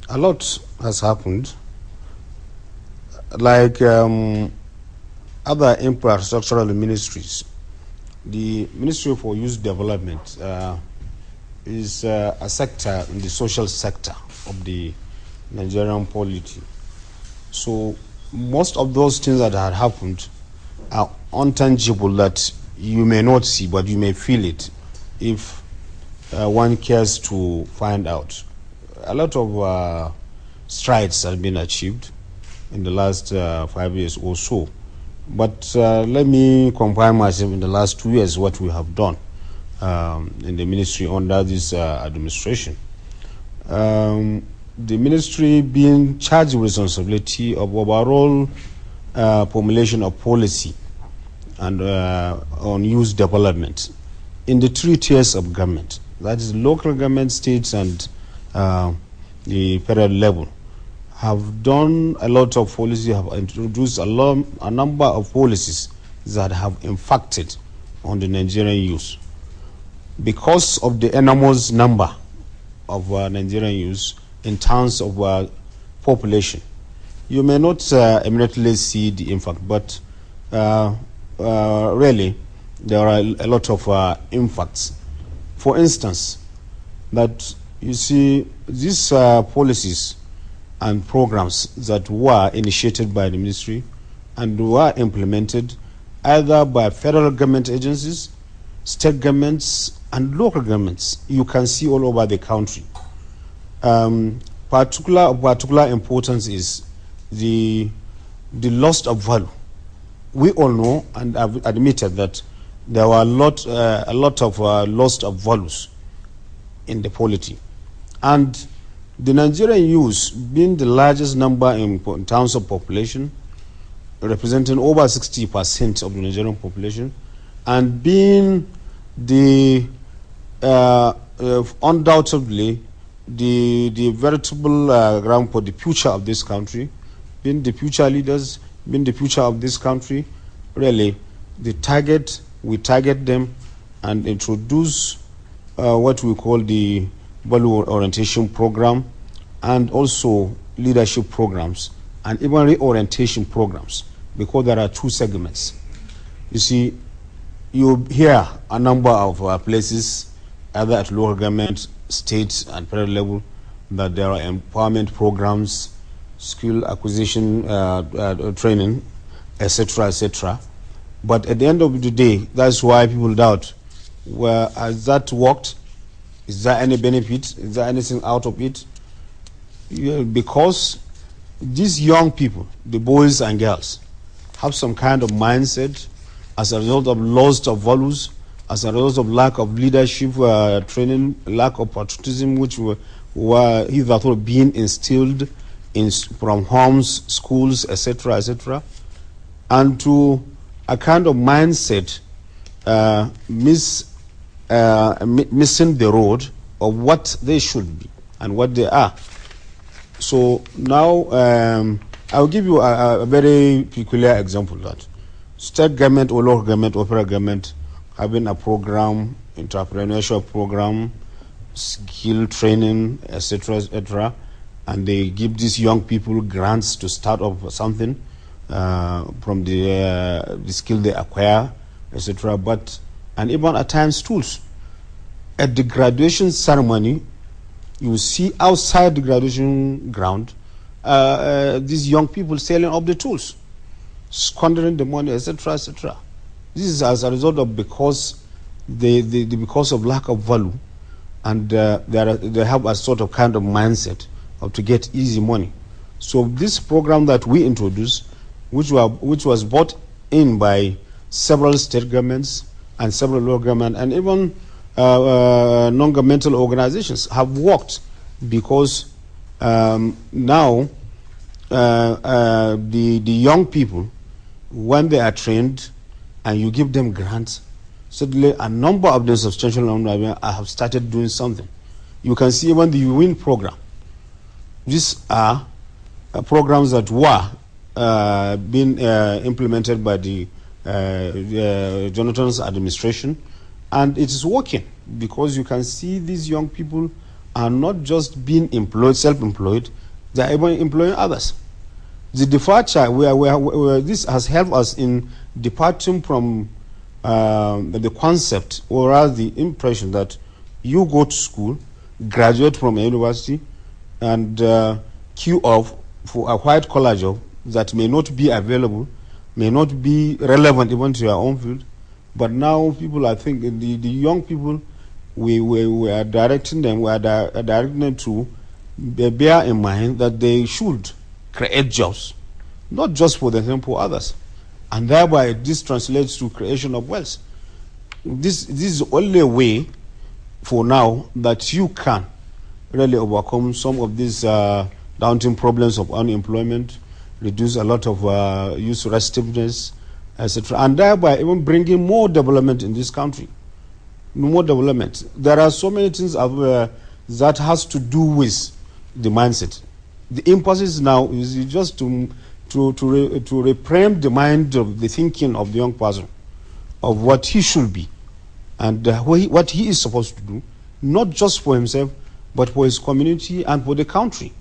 A lot has happened. Like other infrastructural ministries, the Ministry for Youth Development is a sector in the social sector of the Nigerian polity. So most of those things that had happened are intangible, that you may not see, but you may feel it if one cares to find out. A lot of strides have been achieved in the last 5 years or so. But let me confine myself in the last 2 years what we have done in the ministry under this administration. The ministry being charged with responsibility of overall formulation of policy and on youth development in the 3 tiers of government, that is local government, states, and the federal level, have done a lot of policy, have introduced a number of policies that have impacted on the Nigerian youth. Because of the enormous number of Nigerian youth in terms of population, you may not immediately see the impact, but really there are a lot of impacts. For instance, that you see these policies and programs that were initiated by the ministry and were implemented either by federal government agencies, state governments, and local governments, you can see all over the country. Particular importance is the loss of value. We all know and have admitted that there were a lot of loss of values in the polity. And the Nigerian youth, being the largest number in terms of population, representing over 60% of the Nigerian population, and being the undoubtedly the veritable ground for the future of this country, being the future leaders, being the future of this country, really we target them and introduce what we call the value orientation program, and also leadership programs, and even reorientation programs, because there are 2 segments. You see, you hear a number of places, either at local government, state, and federal level, that there are empowerment programs, skill acquisition training, etc., etc. But at the end of the day, that's why people doubt, well, has that worked? Is there any benefit? Is there anything out of it? Yeah, because these young people, the boys and girls, have some kind of mindset as a result of loss of values, as a result of lack of leadership training, lack of patriotism, which were hitherto being instilled from homes, schools, etc., etc., and to a kind of mindset missing the road of what they should be and what they are. So now I'll give you a very peculiar example, that state government or local government or federal government having a program, entrepreneurship program, skill training, etc., etc., and they give these young people grants to start off something from the skill they acquire, etc., and even at times tools. At the graduation ceremony, you see outside the graduation ground these young people selling up the tools, squandering the money, etc., etc. This is as a result of because of lack of value, and they have a sort of kind of mindset of to get easy money. So this program that we introduced, which was brought in by several state governments and several local government and even non-governmental organizations, have worked, because now the young people, when they are trained and you give them grants, suddenly a number of them, substantial number of them, have started doing something. You can see even the WIN program. These are programs that were being implemented by the Jonathan's administration, and it is working, because you can see these young people are not just being employed, self-employed, they are even employing others. The departure, where this has helped us in departing from the concept, or rather the impression that you go to school, graduate from a university, and queue up for a white-collar job that may not be available, may not be relevant even to your own field. But now people are thinking, the young people, we are directing them, directing them to bear in mind that they should create jobs, not just for themselves, for others. And thereby this translates to creation of wealth. This is the only way for now that you can really overcome some of these daunting problems of unemployment, reduce a lot of youth restiveness, etc., and thereby even bringing more development in this country. More development. There are so many things that has to do with the mindset. The emphasis now is just to reframe the mind of the thinking of the young person, of what he should be, and what he is supposed to do, not just for himself, but for his community and for the country.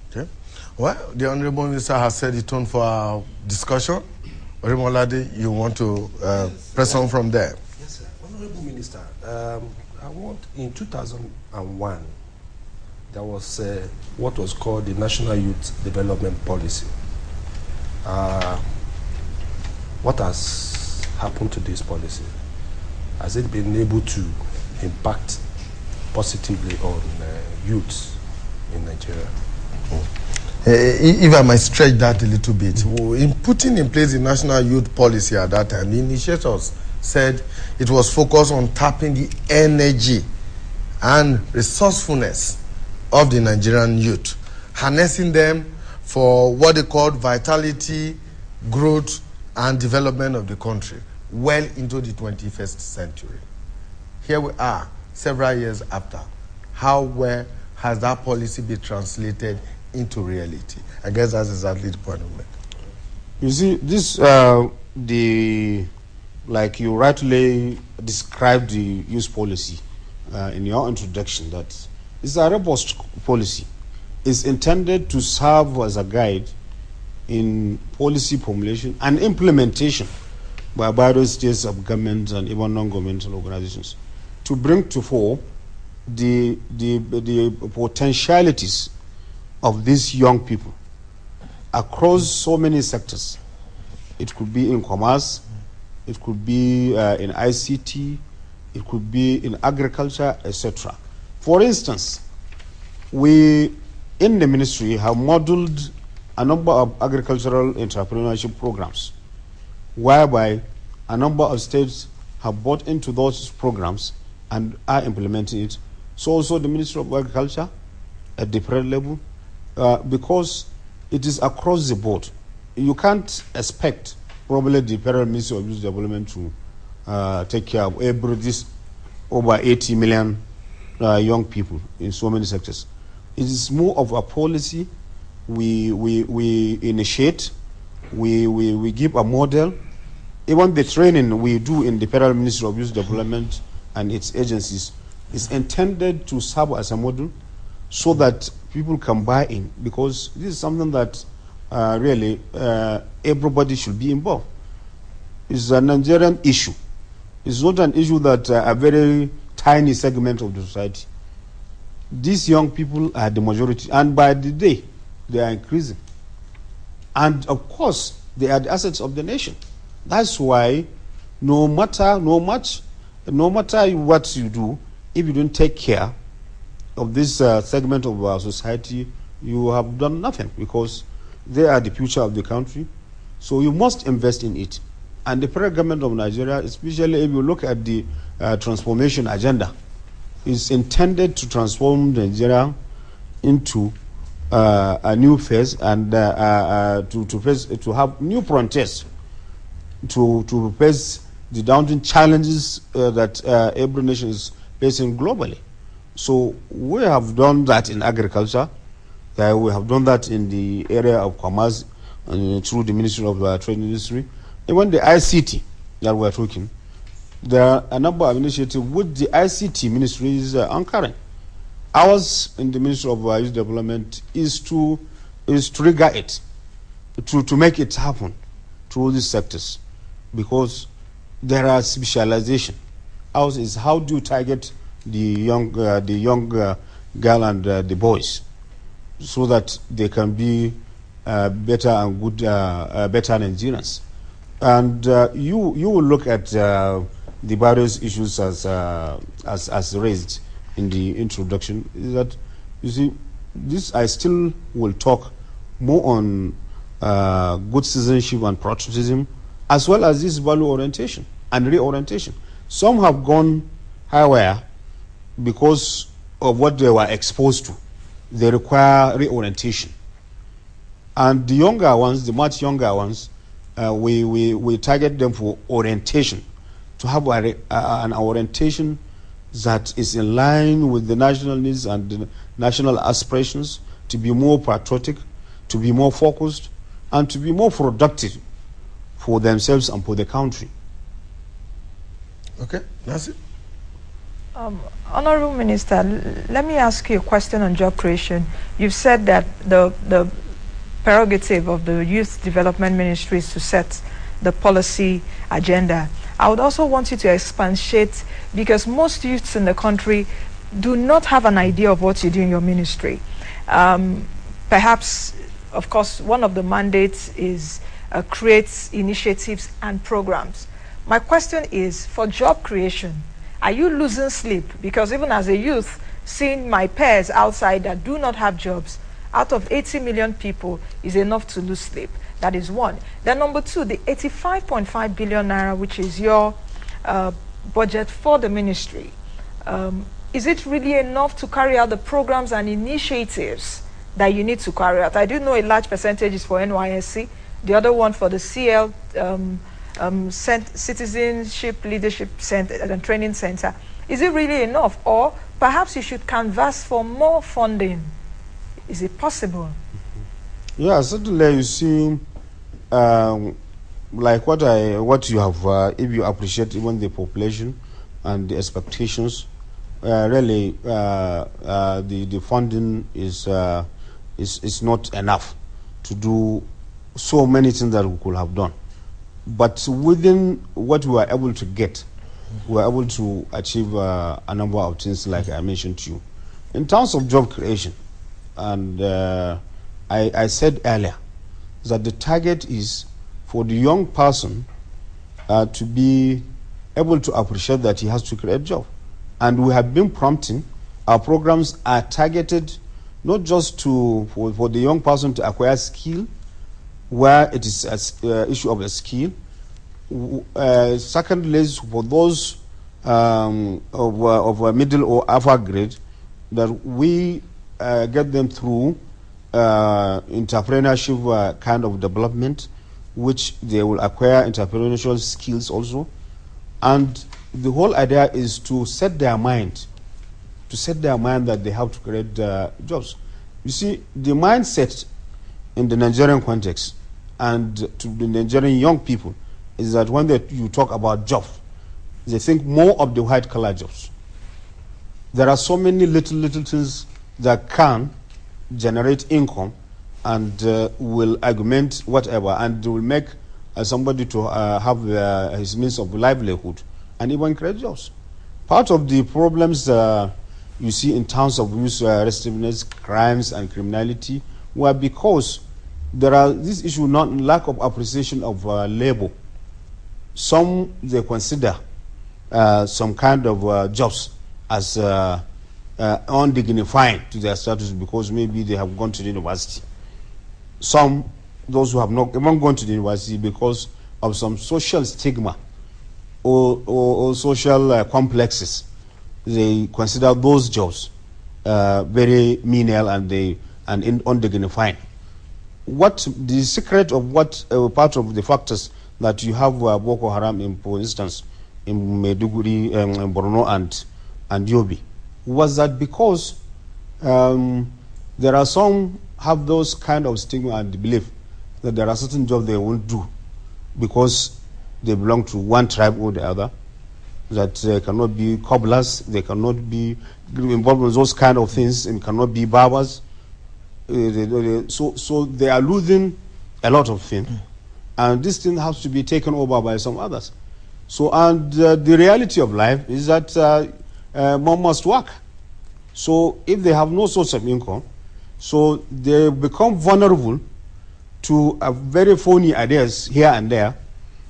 Okay. Well, the Honourable Minister has set the tone for our discussion. Orimolade, you want to press on from there? Yes, sir. Honourable Minister, I want, in 2001, there was what was called the National Youth Development Policy. What has happened to this policy? Has it been able to impact positively on youths in Nigeria? If I might stretch that a little bit, in putting in place the National Youth Policy at that time, the initiators said it was focused on tapping the energy and resourcefulness of the Nigerian youth, harnessing them for what they called vitality, growth, and development of the country well into the 21st century. Here we are, several years after. How well has that policy been translated into reality? I guess that's exactly the point of it. You see, this, like you rightly described the youth policy in your introduction, that it's a robust policy. It's intended to serve as a guide in policy formulation and implementation by various states of government and even non-governmental organizations to bring to fore the potentialities of these young people across so many sectors. It could be in commerce, it could be in ICT, it could be in agriculture, etc. For instance, we in the ministry have modeled a number of agricultural entrepreneurship programs, whereby a number of states have bought into those programs and are implementing it. So also the Ministry of Agriculture at the federal level, because it is across the board. You can't expect probably the Federal Ministry of Youth Development to take care of this over 80 million young people in so many sectors. It is more of a policy we initiate, we give a model. Even the training we do in the Federal Ministry of Youth Development and its agencies is intended to serve as a model so that people can buy in, because this is something that really everybody should be involved. It's a Nigerian issue. It's not an issue that a very tiny segment of the society. These young people are the majority, and by the day, they are increasing. And of course, they are the assets of the nation. That's why no matter what you do, if you don't take care of this segment of our society, you have done nothing, because they are the future of the country. So you must invest in it. And the federal government of Nigeria, especially if you look at the transformation agenda, is intended to transform Nigeria into a new phase and to have new frontiers to face the daunting challenges that every nation is facing globally. So we have done that in agriculture, we have done that in the area of commerce and through the Ministry of Trade and Industry. Even the ICT that we're talking, there are a number of initiatives which the ICT ministry is anchoring. Ours in the Ministry of Youth Development is to trigger it, to make it happen to all these sectors, because there are specialization. Ours is how do you target the young girl and the boys, so that they can be better and good, better Nigerians. And you will look at the various issues as raised in the introduction. Is that, you see, this I still will talk more on good citizenship and patriotism, as well as this value orientation and reorientation. Some have gone higher because of what they were exposed to. They require reorientation. And the younger ones, the much younger ones, we target them for orientation, to have an orientation that is in line with the national needs and the national aspirations, to be more patriotic, to be more focused, and to be more productive for themselves and for the country. Okay, that's it. Honourable Minister, let me ask you a question on job creation. You've said that the prerogative of the Youth Development Ministry is to set the policy agenda. I would also want you to expatiate, because most youths in the country do not have an idea of what you do in your ministry. Perhaps, of course, one of the mandates is create initiatives and programs. My question is, for job creation, are you losing sleep? Because even as a youth, seeing my peers outside that do not have jobs, out of 80 million people, is enough to lose sleep. That is one. Then number two, the 85.5 billion naira, which is your budget for the ministry, is it really enough to carry out the programs and initiatives that you need to carry out? I do know a large percentage is for NYSC, the other one for the CL, Citizenship Leadership Center and Training Center. Is it really enough? Or perhaps you should canvass for more funding. Is it possible? Yeah, certainly. You see, like what you have, if you appreciate even the population and the expectations, really the funding is not enough to do so many things that we could have done. But within what we were able to get, we were able to achieve a number of things, like I mentioned to you. In terms of job creation, and I said earlier that the target is for the young person to be able to appreciate that he has to create a job. And we have been prompting. Our programs are targeted not just for the young person to acquire skill, where it is an issue of a skill. Secondly, is for those of a middle or upper grade, that we get them through entrepreneurship kind of development, which they will acquire entrepreneurial skills also. And the whole idea is to set their mind that they have to create jobs. You see, the mindset in the Nigerian context and to the Nigerian young people is that when you talk about jobs, they think more of the white-collar jobs. There are so many little things that can generate income and will augment whatever, and will make somebody to have his means of livelihood and even create jobs. Part of the problems you see in terms of youth restiveness, crimes and criminality were because there are this issue, not lack of appreciation of labor. Some, they consider some kind of jobs as undignifying to their status because maybe they have gone to the university. Some, those who have not even gone to the university because of some social stigma or social complexes, they consider those jobs very menial and undignifying. What the secret of what part of the factors that you have Boko Haram, in, for instance, in Maiduguri, in Borno and Yobe, was that because there are some have those kind of stigma and belief that there are certain jobs they won't do because they belong to one tribe or the other. that they cannot be cobblers, they cannot be involved in those kind of things, and cannot be barbers. So they are losing a lot of things, and this thing has to be taken over by some others. So, and the reality of life is that one must work. So if they have no source of income, so they become vulnerable to very phony ideas here and there,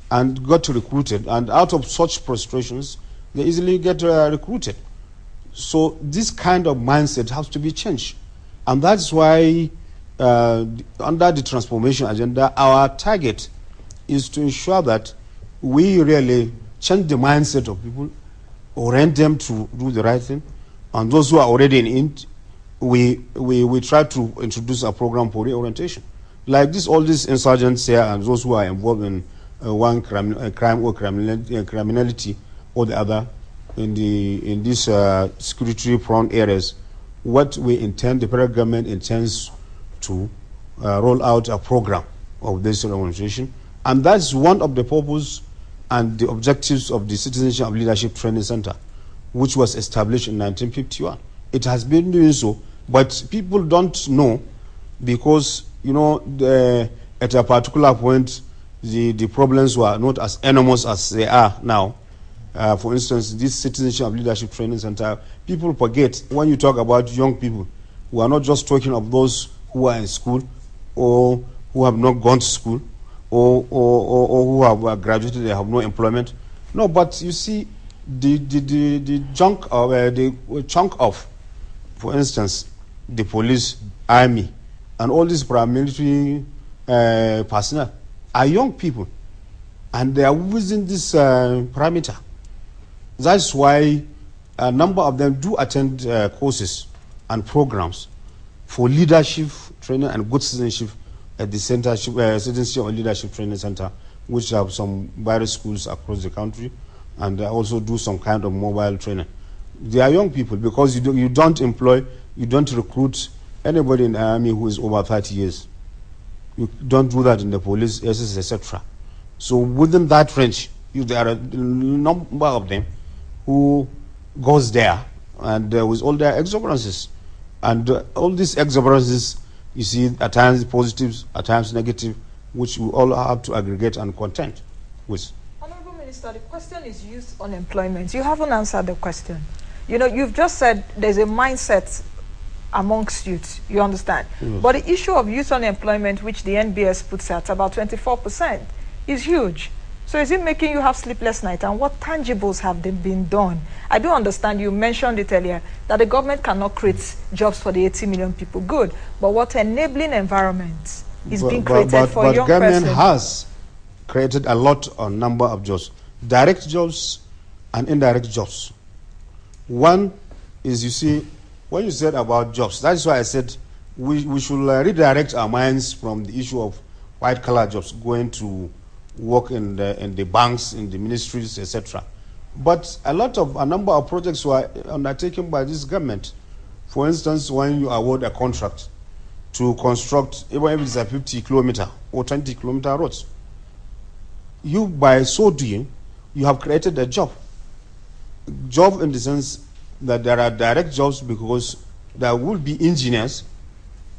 and got recruited. And out of such frustrations, they easily get recruited. So this kind of mindset has to be changed. And that's why under the transformation agenda, our target is to ensure that we really change the mindset of people, orient them to do the right thing. And those who are already in it, we try to introduce a program for reorientation. Like this, all these insurgents here and those who are involved in one crime or criminality or the other in these security-prone areas, what we intend, the federal government intends to roll out a program of this reorientation. And that's one of the purpose and the objectives of the Citizenship and Leadership Training Center, which was established in 1951. It has been doing so, but people don't know because, you know, at a particular point, the problems were not as enormous as they are now. For instance, this Citizenship and Leadership Training Center, people forget when you talk about young people, we are not just talking of those who are in school or who have not gone to school or who have graduated, they have no employment. No, but you see, the chunk of, for instance, the police, army, and all these paramilitary personnel are young people, and they are within this parameter. That's why a number of them do attend courses and programs for leadership training and good citizenship at the Citizenship and Leadership Training Center, which have some various schools across the country, and they also do some kind of mobile training. They are young people because you don't recruit anybody in the army who is over 30 years. You don't do that in the police, SS, etc. So within that range, there are a number of them who goes there and with all their exuberances. And all these exuberances, you see, at times positives, at times negative, which we all have to aggregate and contend with. Honourable Minister, the question is youth unemployment. You haven't answered the question. You know, you've just said there's a mindset amongst youth, you understand? Yes. But the issue of youth unemployment, which the NBS puts at about 24%, is huge. So is it making you have sleepless nights? And what tangibles have been done? I do understand, you mentioned it earlier, that the government cannot create jobs for the 80 million people. Good. But what enabling environment is being created for a young person? But government has created a number of jobs. Direct jobs and indirect jobs. One is, you see, when you said about jobs, that's why I said we should redirect our minds from the issue of white-collar jobs, going to work in the banks, in the ministries, etc. But a number of projects were undertaken by this government. For instance, when you award a contract to construct, even if it's a 50-kilometer or 20-kilometer roads, you, by so doing, you have created a job. Job in the sense that there are direct jobs because there will be engineers,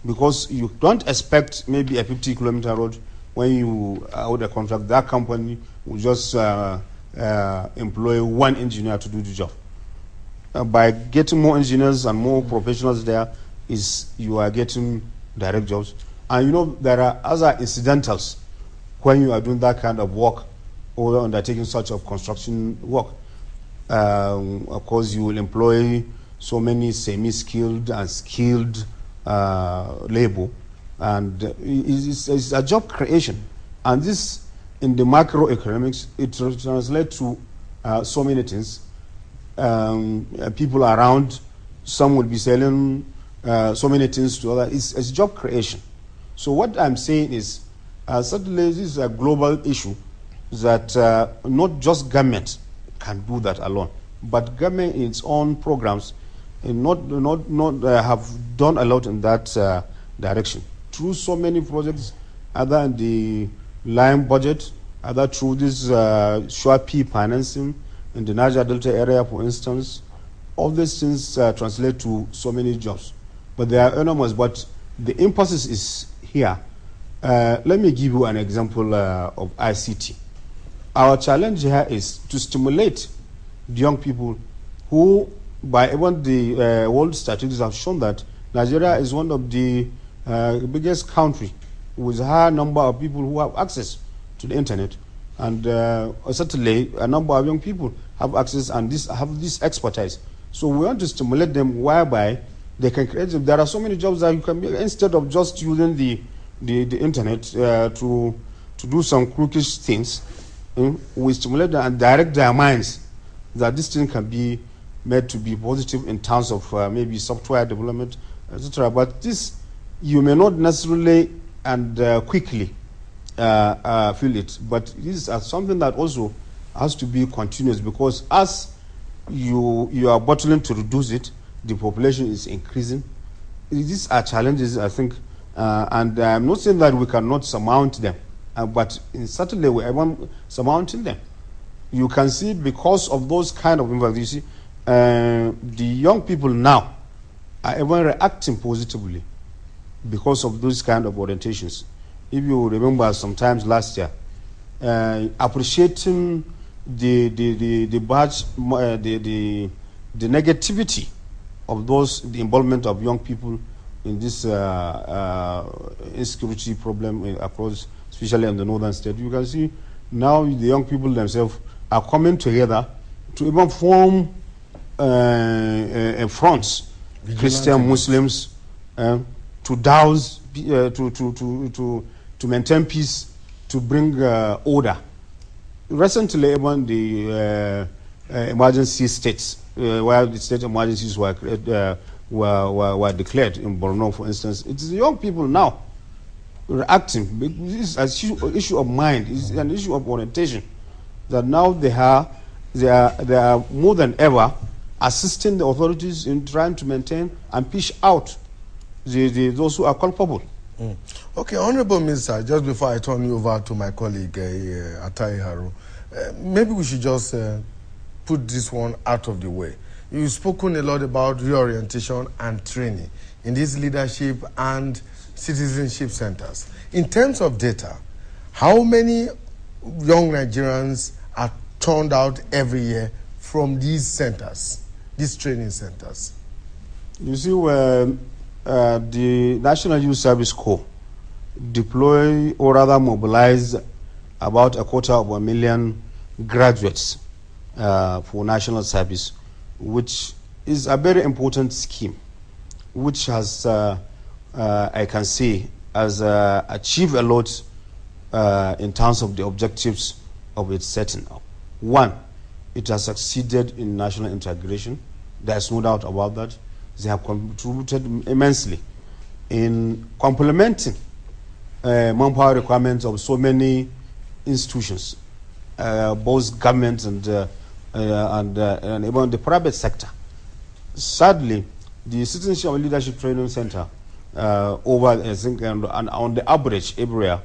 because you don't expect maybe a 50-kilometer road when you award a contract, that company will just employ one engineer to do the job. By getting more engineers and more professionals there, you are getting direct jobs. And you know, there are other incidentals when you are doing that kind of work or undertaking such of construction work. Of course, you will employ so many semi-skilled and skilled labor, and it's a job creation. And this, in the macroeconomics, it translates to so many things. People around, some will be selling so many things to others. It's job creation. So what I'm saying is, certainly this is a global issue that not just government can do that alone, but government in its own programs have done a lot in that direction through so many projects, either in the line budget, either through this SURP financing, in the Niger Delta area, for instance. All these things translate to so many jobs, but they are enormous. But the emphasis is here. Let me give you an example of ICT. Our challenge here is to stimulate the young people who, by even the world statistics have shown that Nigeria is one of the biggest country with a high number of people who have access to the internet, and certainly a number of young people have access and have this expertise. So we want to stimulate them whereby they can create. There are so many jobs that you can be, instead of just using the internet to do some crookish things. We stimulate them and direct their minds that this thing can be made to be positive in terms of maybe software development, etc. But this, you may not necessarily and quickly feel it, but this is something that also has to be continuous, because as you are battling to reduce it, the population is increasing. These are challenges, I think, and I'm not saying that we cannot surmount them, but in certainly we are surmounting them. You can see, because of those kind of impacts, you see, the young people now are even reacting positively because of those kind of orientations. If you remember, sometimes last year, appreciating the negativity of the involvement of young people in this insecurity problem across, especially in the northern state. You can see now the young people themselves are coming together to even form fronts, Christian, Muslims, to douse, to maintain peace, to bring order. Recently, even the emergency states, where the state emergencies were declared in Borno, for instance, it is the young people now reacting. This is an issue of mind. It's an issue of orientation. That now they are more than ever assisting the authorities in trying to maintain and push out those who are culpable. Okay, Honourable Minister, just before I turn you over to my colleague, Atai Haru, maybe we should just put this one out of the way. You've spoken a lot about reorientation and training in these leadership and citizenship centers. In terms of data, how many young Nigerians are turned out every year from these centers, these training centers? You see, when the National Youth Service Corps deploy, or rather mobilize, about 250,000 graduates for national service, which is a very important scheme, which has, I can say, has achieved a lot in terms of the objectives of its setting up. One, it has succeeded in national integration. There's no doubt about that. They have contributed immensely in complementing manpower requirements of so many institutions, both government and even the private sector. Sadly, the Citizenship and Leadership Training Center, over, I think, and on the average every year,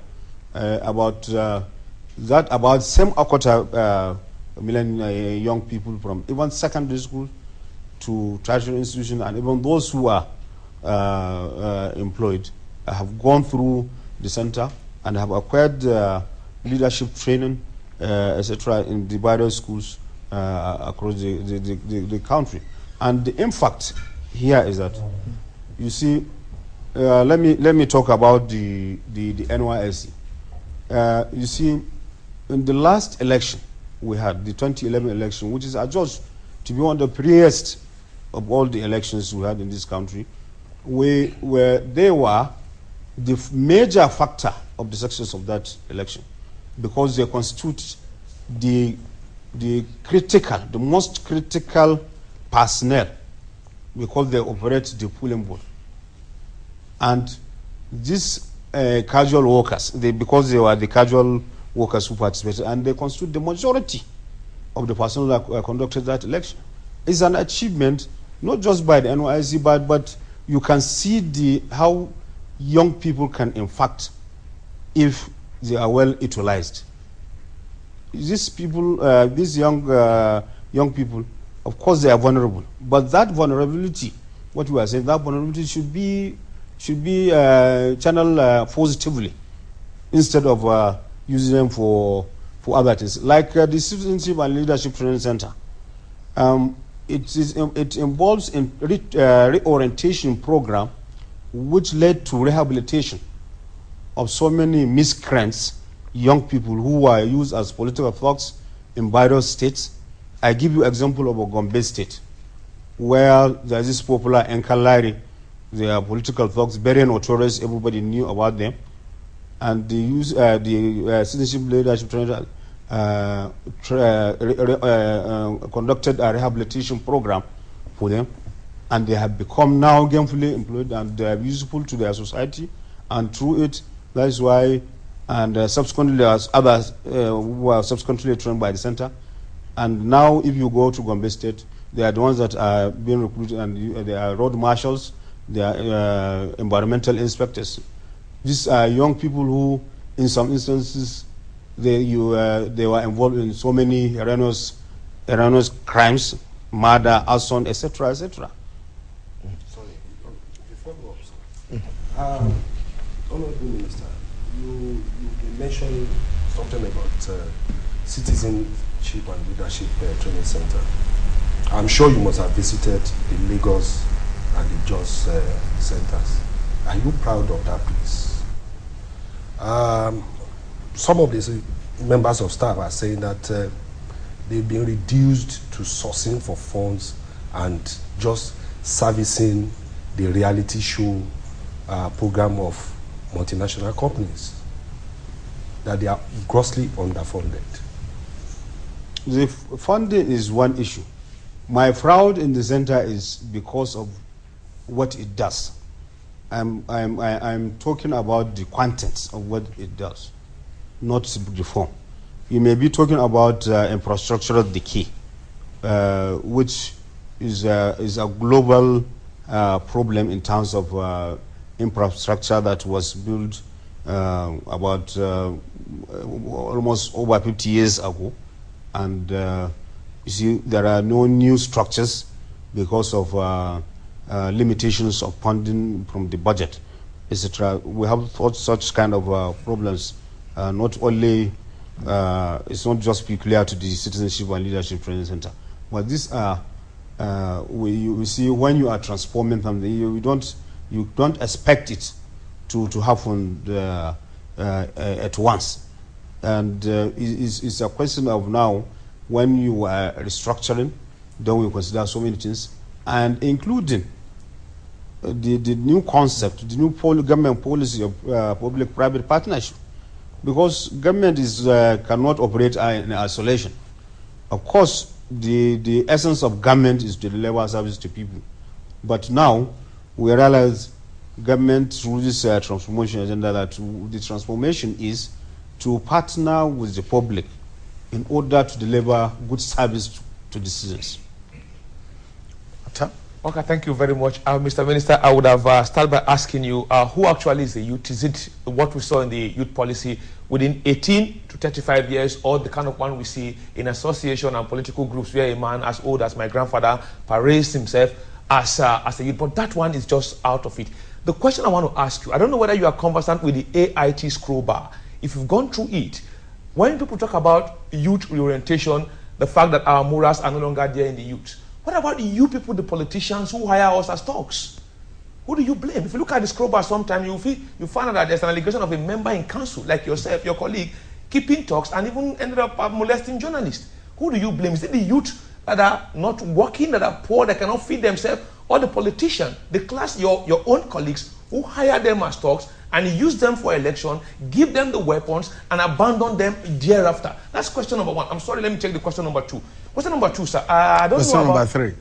about same 250,000 young people from even secondary school to tertiary institution, and even those who are employed, have gone through the center and have acquired leadership training, etc., in the various schools across the country. And the impact here is that, you see, let me talk about the NYSC. You see, in the last election we had, the 2011 election, which is adjudged to be one of the prettiest of all the elections we had in this country, they were the major factor of the success of that election, because they constitute the most critical personnel, because they operate the polling booth. And these casual workers, because they were the casual workers who participated, and they constitute the majority of the personnel that conducted that election. It's an achievement, not just by the NYSC, but you can see how young people can, in fact, if they are well utilized. These people, these young young people, of course they are vulnerable. But that vulnerability, what we are saying, that vulnerability should be channeled positively instead of using them for other things. Like the Citizenship and Leadership Training Center, it involves a reorientation program which led to rehabilitation of so many miscreants, young people who were used as political thugs in various states. I give you example of Gombe State, where there is this popular Enkalari. They are political thugs, very notorious. Everybody knew about them, and they use the Citizenship Leadership Training conducted a rehabilitation program for them, and they have become now gainfully employed, and they are useful to their society, and through it, that is why, and subsequently there are others who were subsequently trained by the center, and now if you go to Gombe State, they are the ones that are being recruited, and they are road marshals, they are environmental inspectors. These are young people who, in some instances, they were involved in so many erroneous crimes, murder, arson, etc., etc. Sorry, before we go, Honourable Minister, you mentioned something about Citizenship and Leadership Training Center. I'm sure you must have visited the Lagos and the Jos centers. Are you proud of that place? Some of these members of staff are saying that they've been reduced to sourcing for funds and just servicing the reality show program of multinational companies, that they are grossly underfunded. The funding is one issue. My pride in the center is because of what it does. I'm talking about the contents of what it does, not the form. You may be talking about infrastructural decay, which is a global problem in terms of infrastructure that was built about almost over 50 years ago, and you see there are no new structures because of limitations of funding from the budget, etc. We have thought such kind of problems. Not only it's not just peculiar to the Citizenship and Leadership Training Center, but these are we see when you are transforming something, you don't expect it to happen at once, and it's a question of now when you are restructuring, then we consider so many things, and including the new concept, the new government policy of public-private partnership, because government cannot operate in isolation. Of course, the essence of government is to deliver service to people, but now we realize government through this transformation agenda that the transformation is to partner with the public in order to deliver good service to the citizens. Okay, thank you very much. Mr. Minister, I would have started by asking you, who actually is the youth? Is it what we saw in the youth policy within 18 to 35 years, or the kind of one we see in association and political groups where a man as old as my grandfather parades himself as a youth? But that one is just out of it. The question I want to ask you, I don't know whether you are conversant with the AIT scroll bar. If you've gone through it, when people talk about youth reorientation, the fact that our morals are no longer there in the youth, what about you people, the politicians who hire us as talks? Who do you blame? If you look at the scroll bar sometime, you find out that there's an allegation of a member in council, like yourself, your colleague, keeping talks and even ended up molesting journalists. Who do you blame? Is it the youth that are not working, that are poor, that cannot feed themselves, or the politician, the class, your own colleagues who hire them as talks and use them for election, give them the weapons, and abandon them thereafter? That's question number one. I'm sorry, let me take the question number two. Question number two, sir. I don't know about... number three.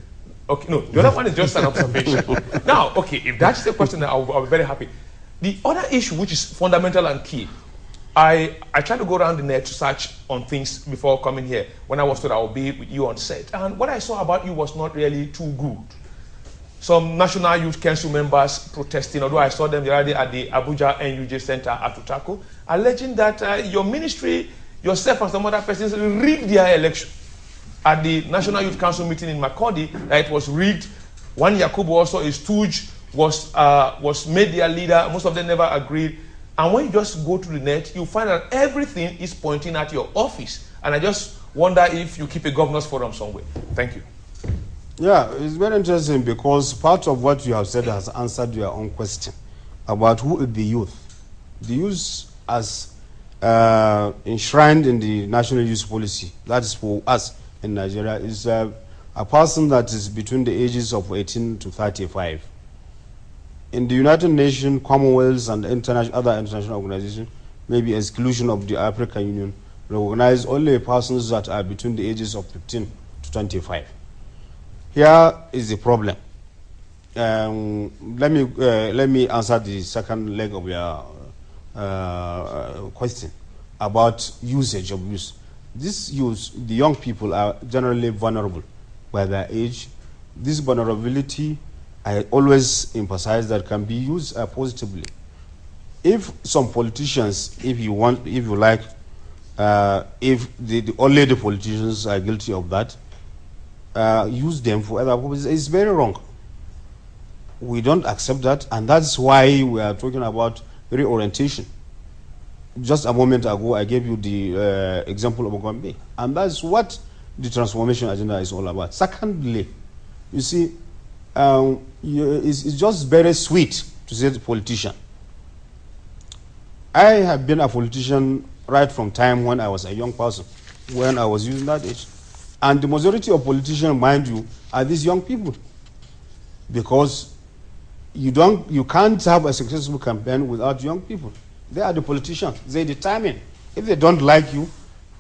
Okay, no, the other one is just an observation. Now, okay, if that's the question, then I'll be very happy. The other issue, which is fundamental and key, I tried to go around the net to search on things before coming here. When I was told I would be with you on set, and what I saw about you was not really too good. Some National Youth Council members protesting, although I saw them the other day at the Abuja NUJ Center at Utako, alleging that your ministry, yourself and some other persons rigged their election. at the National Youth Council meeting in Makurdi that it was rigged. One Yakubu, also a stooge, was made their leader. Most of them never agreed. And when you just go to the net, you find that everything is pointing at your office. And I just wonder if you keep a governors forum somewhere. Thank you. Yeah, it's very interesting because part of what you have said has answered your own question about who is the youth. The youth as enshrined in the National Youth Policy, that is for us in Nigeria, is a person that is between the ages of 18 to 35. In the United Nations, Commonwealth, and other international organizations, maybe exclusion of the African Union, recognize only persons that are between the ages of 15 to 25. Here is the problem. Let me answer the second leg of your question about usage of youth. This youth, the young people, are generally vulnerable by their age. This vulnerability, I always emphasize, that can be used positively. If some politicians, if you like, if only the politicians are guilty of that, use them for other purposes, it's very wrong. We don't accept that, and that's why we are talking about reorientation. Just a moment ago, I gave you the example of Gombe, and that's what the transformation agenda is all about. Secondly, you see, it's just very sweet to say the politician. I have been a politician right from time when I was a young person, when I was using that age. And the majority of politicians, mind you, are these young people. Because you can't have a successful campaign without young people. They are the politicians. They determine. If they don't like you,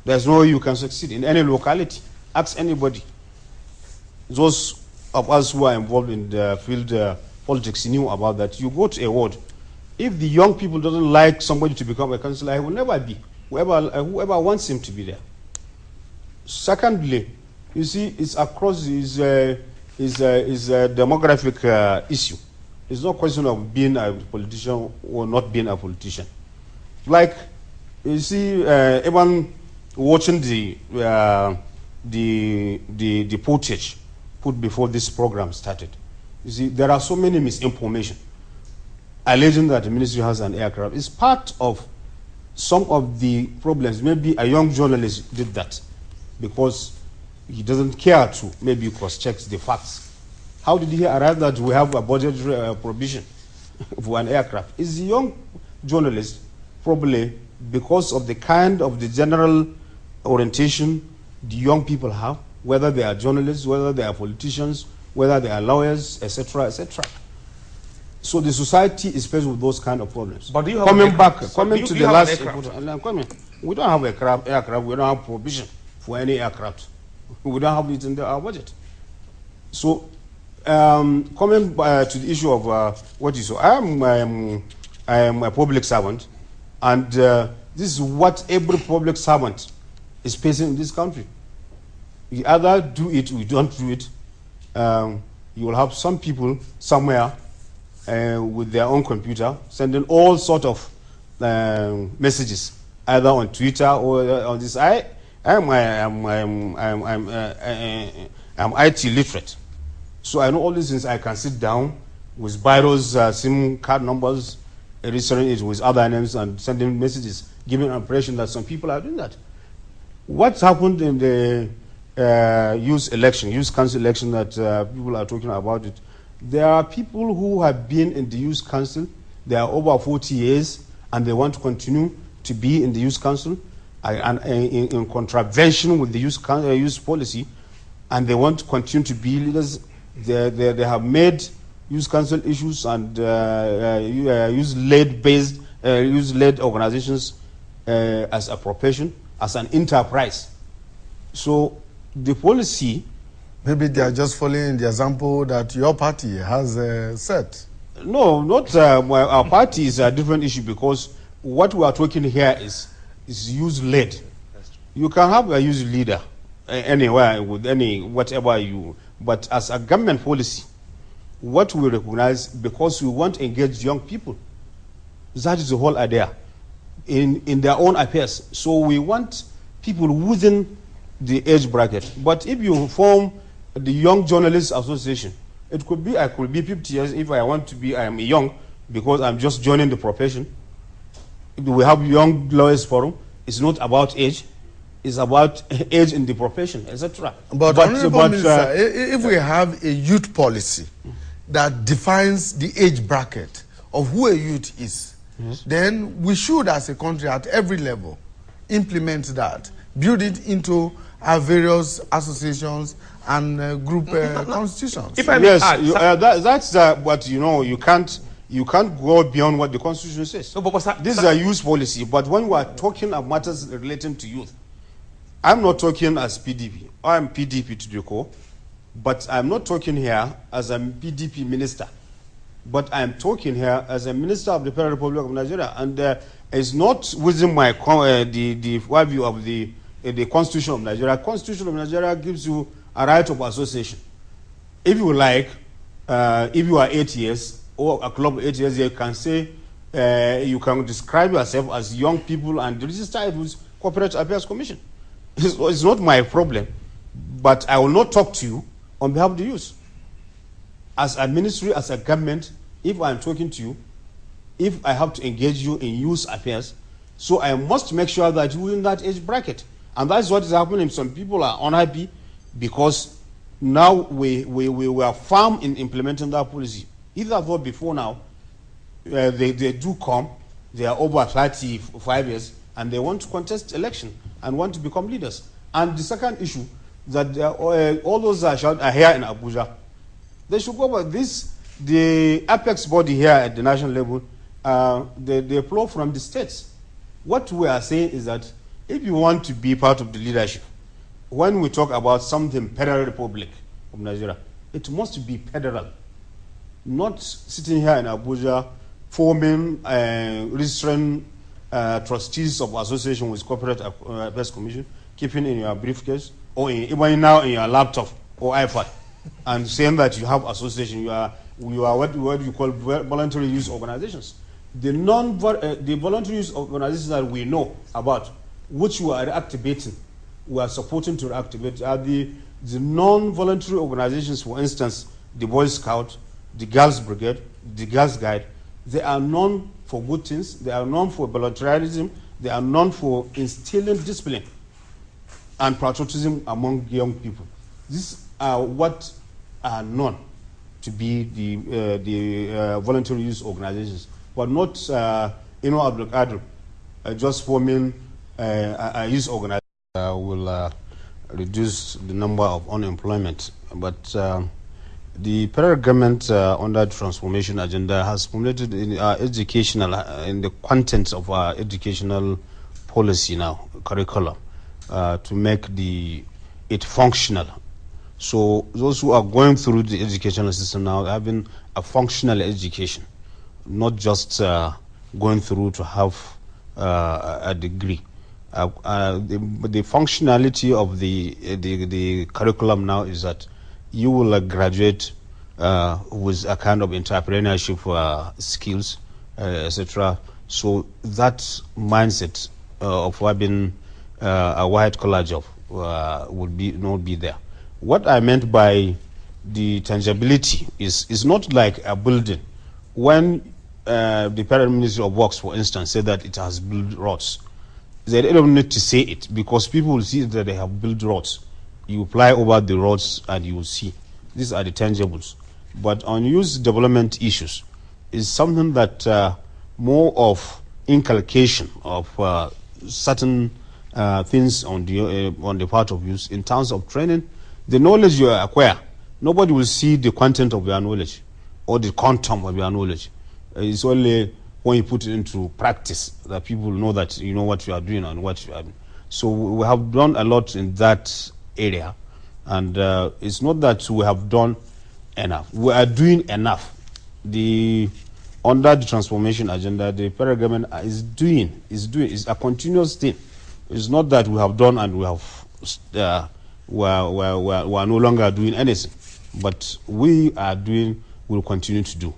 there's no way you can succeed in any locality. Ask anybody. Those of us who are involved in the field politics knew about that. You go to a ward. If the young people doesn't like somebody to become a councillor, he will never be. Whoever wants him to be there. Secondly, you see, it's across is a demographic issue. It's not a question of being a politician or not being a politician. Like, you see, even watching the footage put before this program started, you see, there are so many misinformation. Alleging that the ministry has an aircraft is part of some of the problems. Maybe a young journalist did that because he doesn't care to maybe cross-check the facts. How did he arrive that we have a budgetary provision for an aircraft? Is the young journalist probably because of the kind of the general orientation the young people have, whether they are journalists, whether they are politicians, whether they are lawyers, etc., etc. So the society is faced with those kind of problems. But do you have coming to the last, we don't have aircraft. We don't have provision for any aircraft. We don't have it in our budget. So coming to the issue of what you saw, I am a public servant, and this is what every public servant is facing in this country. You either do it or you don't do it. You will have some people somewhere with their own computer sending all sort of messages, either on Twitter or on this. I'm IT literate, so I know all these things. I can sit down with Byro's SIM card numbers, registering it with other names and sending messages, giving an impression that some people are doing that. What happened in the youth council election that people are talking about it? There are people who have been in the youth council. They are over 40 years, and they want to continue to be in the youth council, and in contravention with the youth policy, and they want to continue to be leaders. They have made youth council issues and youth-led organizations as a profession, as an enterprise. So the policy. Maybe they are just following the example that your party has set. No, not our party is a different issue, because what we are talking here is youth-led. You can have a youth leader anywhere with whatever you, but as a government policy, what we recognize, because we want to engage young people, that is the whole idea in their own affairs. So we want people within the age bracket. But if you form the Young Journalists Association, it could be, I could be 50 years if I want to be, I am young because I'm just joining the profession. We have Young Lawyers Forum. It's not about age. It's about age in the profession, etc. But Honourable Minister, if we have a youth policy that defines the age bracket of who a youth is, yes, then we should, as a country, at every level, implement that, build it into our various associations and group constitutions. If I may add, that's what you can't go beyond what the Constitution says. No, but this is a youth policy. But when we are talking of matters relating to youth, I'm not talking as PDP. I'm PDP to the core, but I'm not talking here as a PDP minister. But I'm talking here as a minister of the Federal Republic of Nigeria, and it's not within my the view of the Constitution of Nigeria. Constitution of Nigeria gives you a right of association. If you like, if you are 8 years or a club of 8 years, you can say you can describe yourself as young people and register it with Corporate Affairs Commission. It's not my problem, but I will not talk to you on behalf of the youth. As a ministry, as a government, if I'm talking to you, if I have to engage you in youth affairs, so I must make sure that you're in that age bracket. And that's what is happening. Some people are unhappy because now we are firm in implementing that policy. If that was before now, they do come, they are over 35 years, and they want to contest election and want to become leaders. And the second issue, that all those are here in Abuja, they should go about this. The apex body here at the national level, they flow from the states. What we are saying is that if you want to be part of the leadership, when we talk about something Federal Republic of Nigeria, it must be federal. Not sitting here in Abuja, forming, registering trustees of association with Corporate Affairs Commission, keeping in your briefcase, or even now in your laptop or iPad, and saying that you have association, you are what you call voluntary youth organizations. The voluntary youth organizations that we know about, which we are reactivating, we are supporting to reactivate, are the non-voluntary organizations. For instance, the Boy Scout, the Girls Brigade, the Girls Guide. They are known for good things. They are known for voluntarism. They are known for instilling discipline and patriotism among young people. These are what are known to be the voluntary youth organizations, but not Inuwa Abdul-Kadir just forming a youth organization will reduce the number of unemployment. But the federal government under the transformation agenda has formulated in our educational, in the content of our educational policy now, curriculum, to make it functional. So those who are going through the educational system now are having a functional education, not just going through to have a degree. The functionality of the curriculum now is that you will graduate with a kind of entrepreneurship skills, etc. So that mindset of having a white-collar job would not be there. What I meant by the tangibility is not like a building. When the Federal Ministry of Works, for instance, said that it has built roads, they don't need to say it because people will see that they have built roads. You fly over the roads and you will see. These are the tangibles. But on youth development issues is something that more of inculcation of certain things on the part of youth in terms of training. The knowledge you acquire, nobody will see the content of your knowledge or the content of your knowledge. It's only when you put it into practice that people know that you know what you are doing and what you are doing. So we have done a lot in that area, and it's not that we have done enough. We are doing enough. Under the transformation agenda, the federal government is doing is a continuous thing. It's not that we have done and we have we are no longer doing anything, but we are doing. Will continue to do.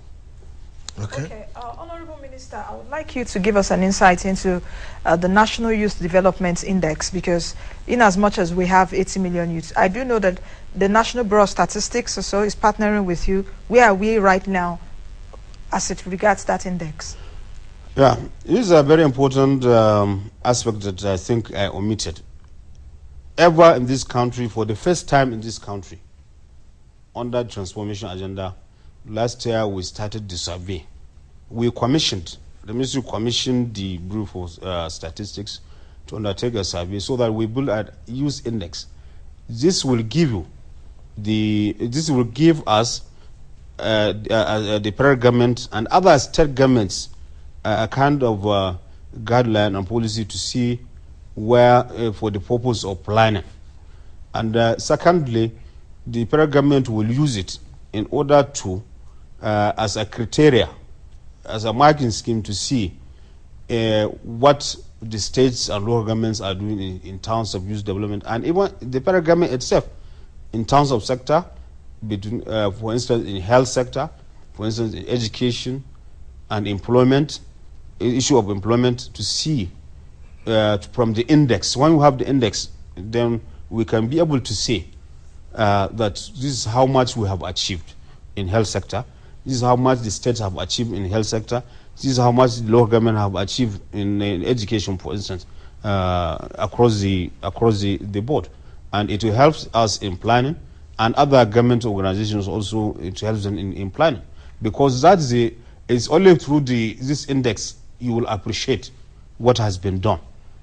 Okay. Honourable Minister. Minister, I would like you to give us an insight into the National Youth Development Index, because in as much as we have 80 million youths, I do know that the National Bureau of Statistics also is partnering with you. Where are we right now as it regards that index? Yeah, this is a very important aspect that I think I omitted. Ever in this country, for the first time in this country, under the transformation agenda, last year we started the survey. We commissioned, the ministry commissioned the Bureau for Statistics to undertake a survey so that we build a youth index. This will give you this will give us the federal government and other state governments a kind of guideline and policy to see where for the purpose of planning. And secondly, the federal government will use it in order to as a criteria, as a marking scheme to see what the states and local governments are doing in terms of youth development, and even the federal government itself in terms of sector, between, for instance, in health sector, for instance, in education and employment, issue of employment, to see from the index. When we have the index, then we can be able to say that this is how much we have achieved in health sector, this is how much the states have achieved in health sector, this is how much the local government have achieved in education, for instance, across the board. And it will help us in planning, and other government organizations also, it helps them in planning, because that's it's only through this index you will appreciate what has been done.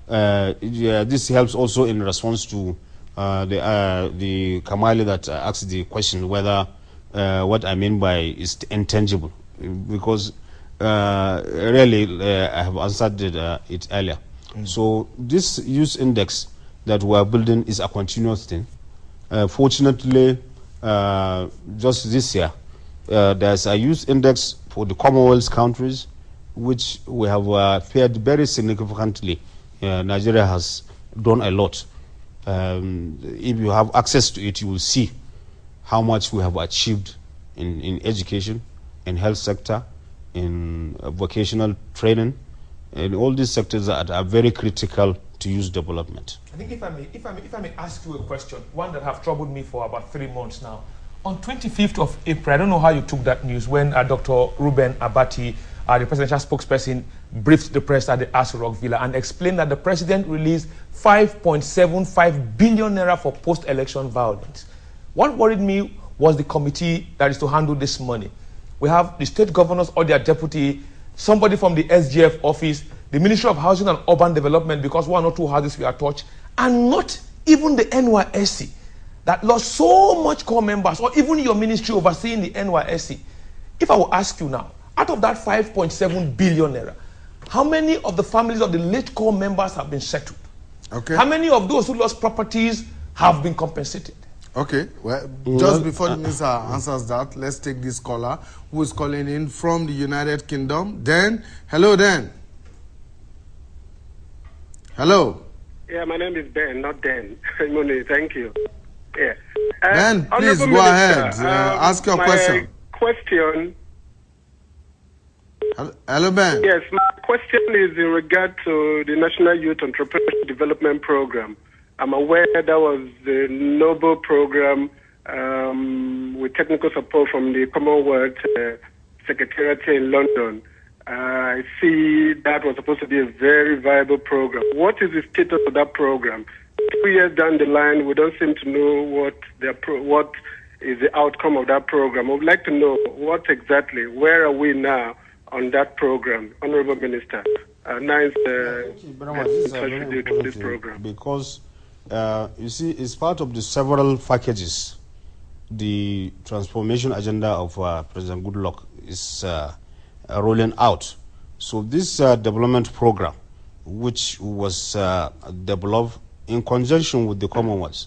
This helps also in response to the Kamali that asked the question whether what I mean by is intangible, because really I have answered it earlier. So this youth index that we are building is a continuous thing. Fortunately, just this year, there's a youth index for the Commonwealth countries, which we have fared very significantly. Nigeria has done a lot. If you have access to it, you will see how much we have achieved in education, in health sector, in vocational training, in all these sectors that are very critical to youth development. I think if I may ask you a question, one that have troubled me for about 3 months now. On 25th of April, I don't know how you took that news, when Dr. Reuben Abati, the presidential spokesperson, briefed the press at the Aso Rock Villa and explained that the president released 5.75 billion naira for post-election violence. What worried me was the committee that is to handle this money. We have the state governors or their deputy, somebody from the SGF office, the Ministry of Housing and Urban Development, because 1 or 2 houses were touched, and not even the NYSC that lost so much core members, or even your ministry overseeing the NYSC. If I will ask you now, out of that 5.7 billion naira, how many of the families of the late core members have been settled? Okay. How many of those who lost properties have been compensated? Okay, well, just before the minister answers that, let's take this caller who is calling in from the United Kingdom. Dan, hello Dan. Hello. Yeah, my name is Ben, not Dan. Thank you. Yeah. Ben, please go ahead. Ask your question. Hello, Ben. Yes, my question is in regard to the National Youth Entrepreneurship Development Program. I'm aware that was the Noble program with technical support from the Commonwealth Secretariat in London. I see that was supposed to be a very viable program. What is the status of that program? 2 years down the line, we don't seem to know what is the outcome of that program. I would like to know what exactly, where are we now on that program, Honourable Minister? Nice this program. Because you see, it's part of the several packages the transformation agenda of President Goodluck is rolling out. So this development program, which was developed in conjunction with the Commonwealth,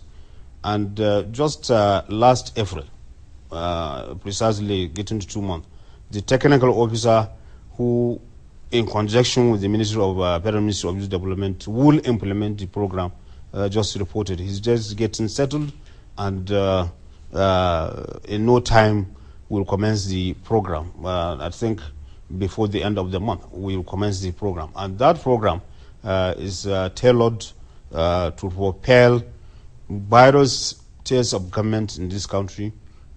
and just last April, precisely getting to 2 months, the technical officer who, in conjunction with the Federal Ministry of Youth Development, will implement the program, just reported. He's just getting settled, and in no time will commence the program. I think before the end of the month. We will commence the program. And that program is tailored to propel various tiers of government in this country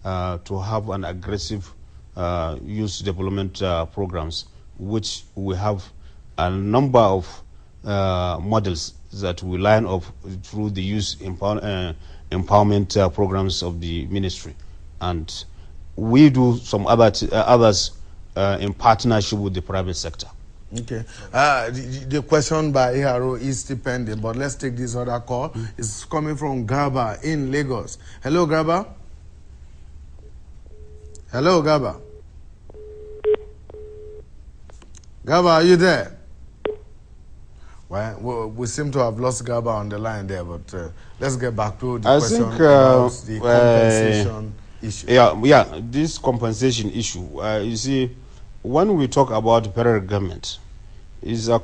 to have an aggressive youth development programs, which we have a number of models that we line up through the youth empowerment programs of the ministry. And we do some others in partnership with the private sector. Okay. The question by ARO is still pending, but let's take this other call. It's coming from Gaba in Lagos. Hello, Gaba. Hello, Gaba. Gaba, are you there? Well, we seem to have lost Gaba on the line there, but let's get back to the question about the compensation issue. Yeah, this compensation issue. You see, when we talk about federal government, is a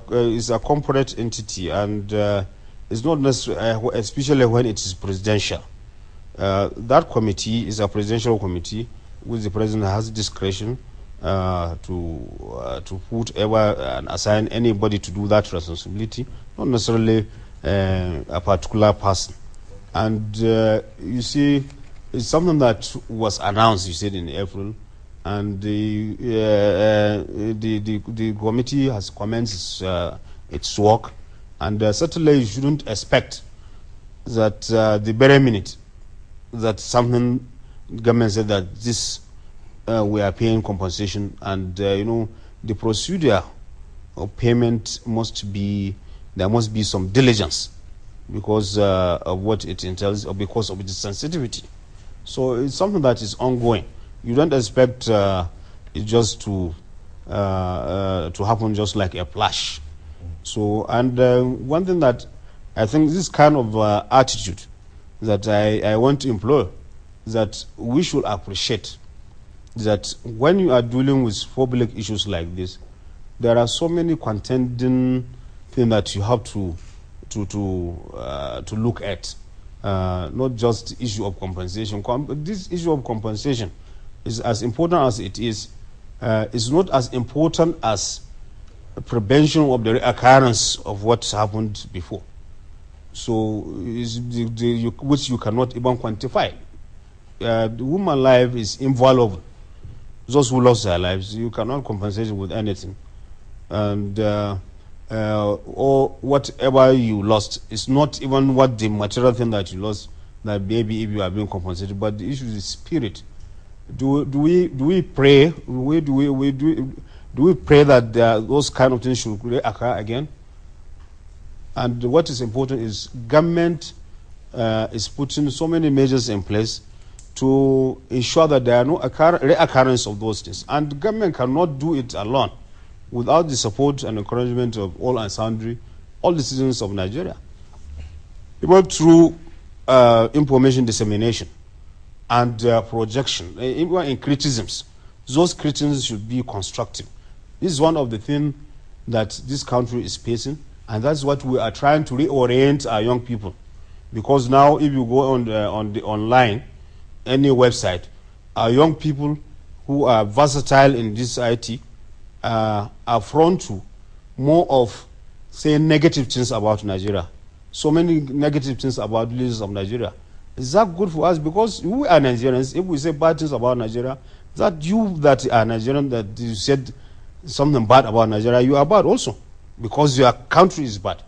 corporate entity, and it's not necessarily, especially when it is presidential. That committee is a presidential committee, which the president has discretion to put ever and assign anybody to do that responsibility, not necessarily a particular person. And you see, it's something that was announced, you said, in April, and the committee has commenced its work, and certainly you shouldn't expect that the very minute that something government said that this we are paying compensation, and you know, the procedure of payment must be, there must be some diligence because of what it entails, or because of its sensitivity. So it's something that is ongoing. You don't expect it just to happen just like a flash. So, and one thing that I think this kind of attitude that I want to employ, that we should appreciate that when you are dealing with public issues like this, there are so many contending things that you have to look at. Not just the issue of compensation. This issue of compensation is as important as it is. It's not as important as prevention of the reoccurrence of what happened before. So, which you cannot even quantify. The human life is invaluable. Those who lost their lives, you cannot compensate with anything. And or whatever you lost, it's not even what the material thing that you lost that maybe if you are being compensated, but the issue is the spirit. Do we pray? Do we pray that those kind of things should occur again? And what is important is government is putting so many measures in place to ensure that there are no reoccurrence of those things. And the government cannot do it alone without the support and encouragement of all and sundry, all the citizens of Nigeria. Even through information dissemination and projection, even in criticisms, those criticisms should be constructive. This is one of the things that this country is facing, and that's what we are trying to reorient our young people. Because now if you go on the online, any website, our young people who are versatile in this IT are prone to more of saying negative things about Nigeria. So many negative things about the leaders of Nigeria. Is that good for us? Because we are Nigerians. If we say bad things about Nigeria, that you that are Nigerian, that you said something bad about Nigeria, you are bad also, because your country is bad.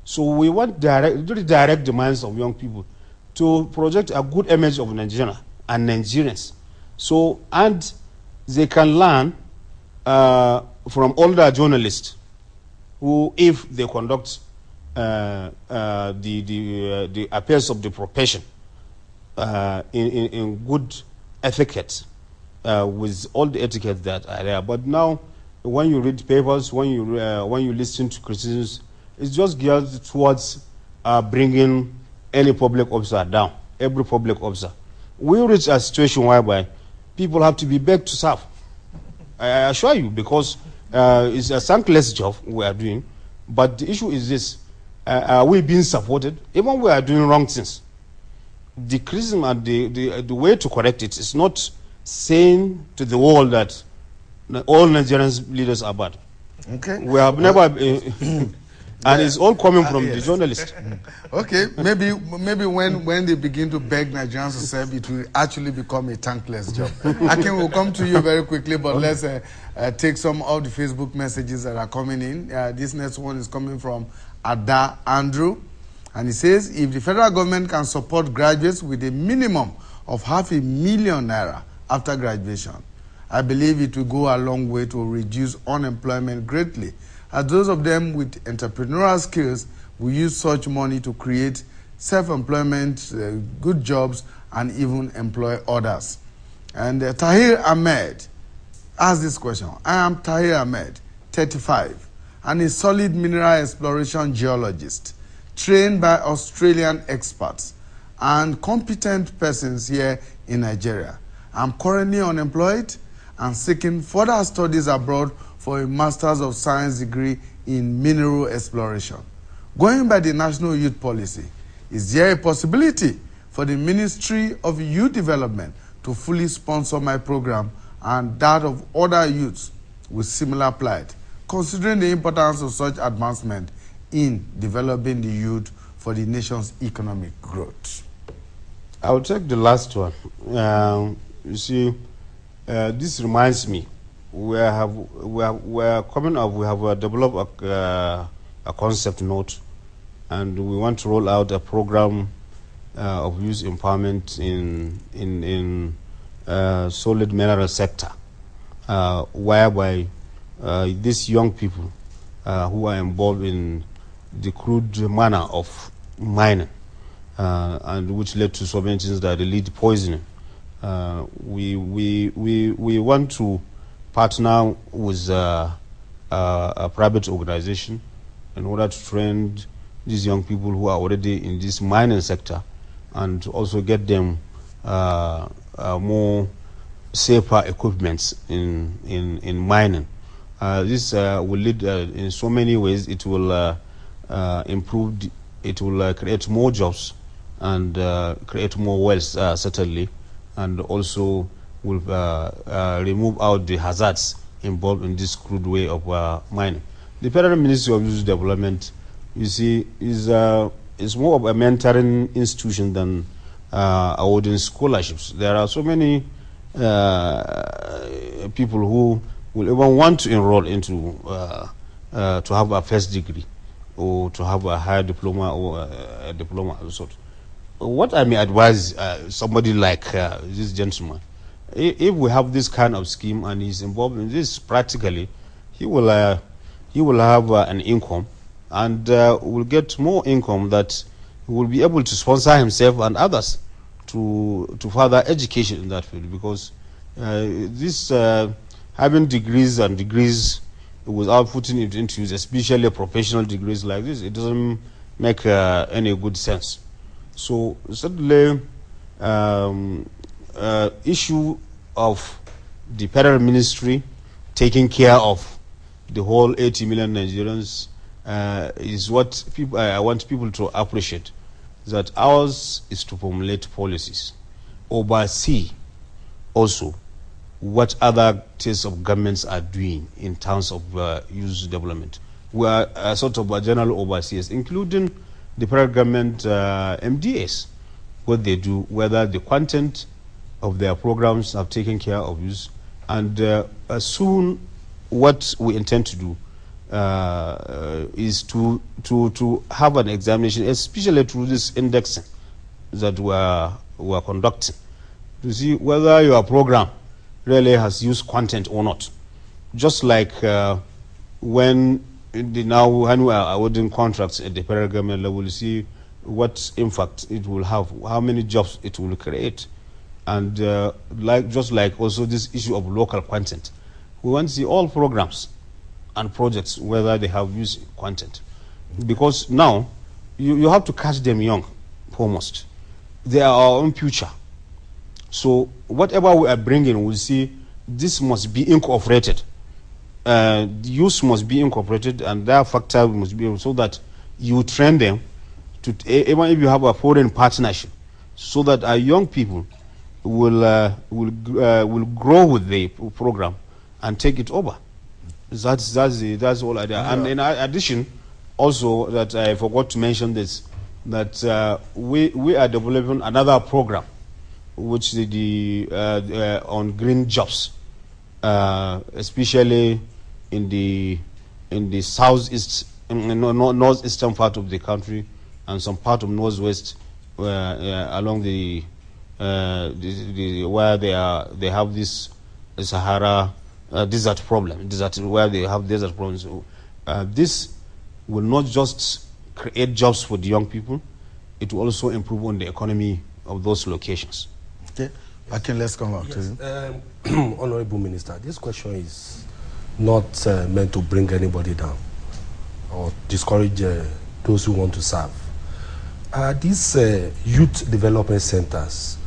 So we want to direct the minds of young people to project a good image of Nigeria and Nigerians. So, and they can learn from older journalists who, if they conduct the affairs of the profession in good etiquette, with all the etiquette that are there. But now, when you read papers, when you listen to criticisms, it's just geared towards bringing any public officer down, every public officer. We reach a situation whereby people have to be begged to serve. I assure you, because it's a thankless job we are doing. But the issue is this: are we being supported? Even when we are doing wrong things, the criticism and the way to correct it is not saying to the world that all Nigerian leaders are bad. Okay. We have never, and it's all coming from the journalists. Okay, maybe when they begin to beg Nigerians to serve, it will actually become a thankless job. Akin, we'll come to you very quickly, but let's take some of the Facebook messages that are coming in. This next one is coming from Ada Andrew, and he says, if the federal government can support graduates with a minimum of $500,000 naira after graduation, I believe it will go a long way to reduce unemployment greatly, as those of them with entrepreneurial skills will use such money to create self-employment, good jobs, and even employ others. And Tahir Ahmed asked this question. I am Tahir Ahmed, 35, and a solid mineral exploration geologist, trained by Australian experts and competent persons here in Nigeria. I'm currently unemployed and seeking further studies abroad for a Master's of Science degree in mineral exploration. Going by the National Youth Policy, is there a possibility for the Ministry of Youth Development to fully sponsor my program and that of other youths with similar plight, considering the importance of such advancement in developing the youth for the nation's economic growth? I will take the last one. You see, this reminds me, we are coming up, we have developed a concept note, and we want to roll out a program of youth empowerment in solid mineral sector, whereby these young people who are involved in the crude manner of mining, and which led to so many things that lead poisoning. We want to partner with a private organization in order to train these young people who are already in this mining sector, and also get them more safer equipments in mining. This will lead in so many ways. It will improve, it will create more jobs and create more wealth, certainly, and also will remove out the hazards involved in this crude way of mining. The Federal Ministry of Youth Development, you see, is more of a mentoring institution than awarding scholarships. There are so many people who will even want to enroll into to have a first degree or to have a higher diploma or a diploma of sort. What I may advise somebody like this gentleman, if we have this kind of scheme and he's involved in this practically, he will have an income, and will get more income that he will be able to sponsor himself and others to further education in that field, because this having degrees and degrees without putting it into use, especially professional degrees like this, it doesn't make any good sense. So certainly issue of the federal ministry taking care of the whole 80 million Nigerians is what people, I want people to appreciate, that ours is to formulate policies, oversee also what other tiers of governments are doing in terms of youth development. We are sort of general overseers, including the federal government MDAs, what they do, whether the content of their programs have taken care of youth, and soon what we intend to do is to have an examination, especially through this indexing that we are conducting, to see whether your program really has used content or not. Just like when we are awarding contracts at the federal government level, you see what impact it will have, how many jobs it will create, and just like also this issue of local content, we want to see all programs and projects whether they have used content, because now you have to catch them young foremost. They are our own future. So whatever we are bringing, we'll see this must be incorporated. The youth must be incorporated, and that factor must be so that you train them to, even if you have a foreign partnership, so that our young people will grow with the program and take it over. That's the whole idea. And in addition, also that I forgot to mention this, that we are developing another program, which is on green jobs, especially in the southeast, northeastern part of the country, and some part of northwest, along the where they have this Sahara desert problem, where they have desert problems. This will not just create jobs for the young people, it will also improve on the economy of those locations. Okay, okay, let's come back to you. Honourable Minister, this question is not meant to bring anybody down or discourage those who want to serve. These youth development centers,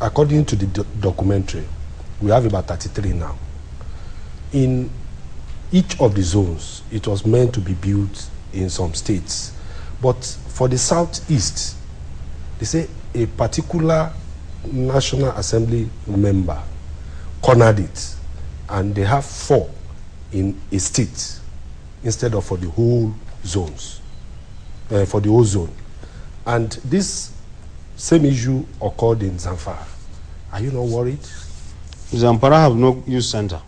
according to the documentary, we have about 33 now. In each of the zones, it was meant to be built in some states. But for the southeast, they say a particular National Assembly member cornered it, and they have 4 in a state instead of for the whole zones, for the whole zone. And this same issue occurred in Zamfara. Are you not worried? Zamfara have no youth center.